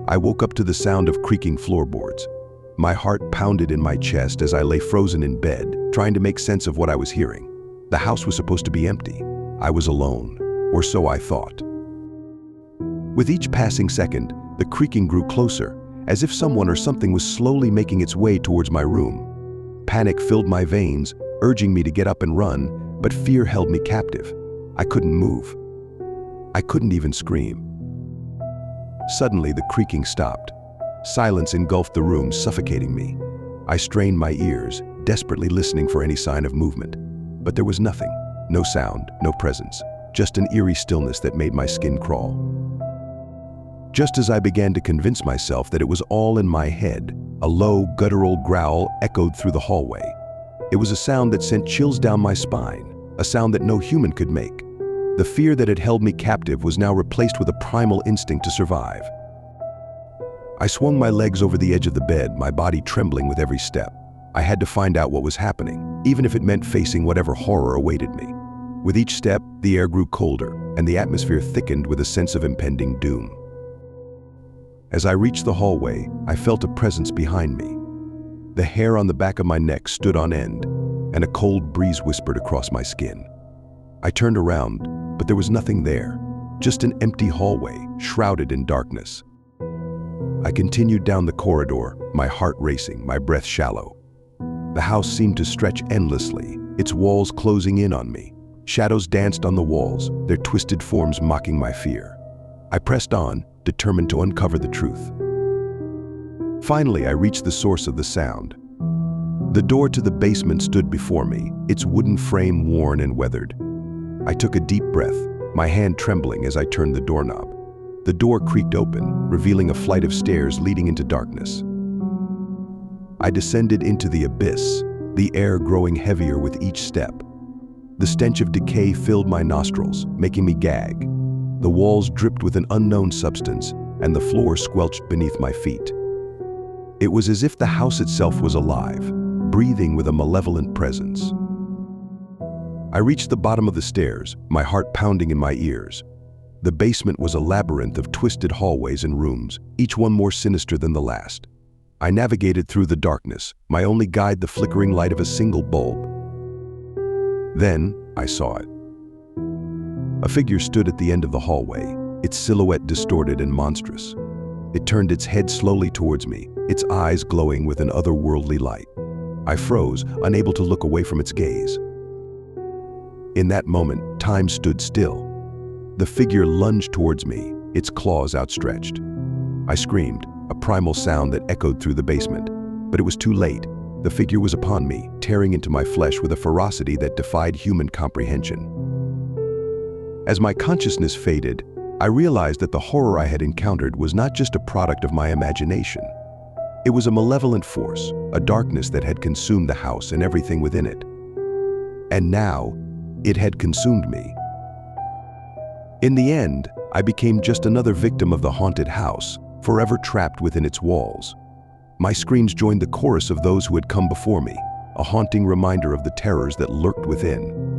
I woke up to the sound of creaking floorboards. My heart pounded in my chest as I lay frozen in bed, trying to make sense of what I was hearing. The house was supposed to be empty. I was alone, or so I thought. With each passing second, the creaking grew closer, as if someone or something was slowly making its way towards my room. Panic filled my veins, urging me to get up and run, but fear held me captive. I couldn't move. I couldn't even scream. Suddenly, the creaking stopped. Silence engulfed the room, suffocating me. I strained my ears, desperately listening for any sign of movement. But there was nothing. No sound, no presence. Just an eerie stillness that made my skin crawl. Just as I began to convince myself that it was all in my head, a low, guttural growl echoed through the hallway. It was a sound that sent chills down my spine, a sound that no human could make. The fear that had held me captive was now replaced with a primal instinct to survive. I swung my legs over the edge of the bed, my body trembling with every step. I had to find out what was happening, even if it meant facing whatever horror awaited me. With each step, the air grew colder, and the atmosphere thickened with a sense of impending doom. As I reached the hallway, I felt a presence behind me. The hair on the back of my neck stood on end, and a cold breeze whispered across my skin. I turned around, but there was nothing there, just an empty hallway, shrouded in darkness. I continued down the corridor, my heart racing, my breath shallow. The house seemed to stretch endlessly, its walls closing in on me. Shadows danced on the walls, their twisted forms mocking my fear. I pressed on, determined to uncover the truth. Finally, I reached the source of the sound. The door to the basement stood before me, its wooden frame worn and weathered. I took a deep breath, my hand trembling as I turned the doorknob. The door creaked open, revealing a flight of stairs leading into darkness. I descended into the abyss, the air growing heavier with each step. The stench of decay filled my nostrils, making me gag. The walls dripped with an unknown substance, and the floor squelched beneath my feet. It was as if the house itself was alive, breathing with a malevolent presence. I reached the bottom of the stairs, my heart pounding in my ears. The basement was a labyrinth of twisted hallways and rooms, each one more sinister than the last. I navigated through the darkness, my only guide the flickering light of a single bulb. Then, I saw it. A figure stood at the end of the hallway, its silhouette distorted and monstrous. It turned its head slowly towards me, its eyes glowing with an otherworldly light. I froze, unable to look away from its gaze. In that moment, time stood still. The figure lunged towards me, its claws outstretched. I screamed, a primal sound that echoed through the basement. But it was too late. The figure was upon me, tearing into my flesh with a ferocity that defied human comprehension. As my consciousness faded, I realized that the horror I had encountered was not just a product of my imagination. It was a malevolent force, a darkness that had consumed the house and everything within it. And now, it had consumed me. In the end, I became just another victim of the haunted house, forever trapped within its walls. My screams joined the chorus of those who had come before me, a haunting reminder of the terrors that lurked within.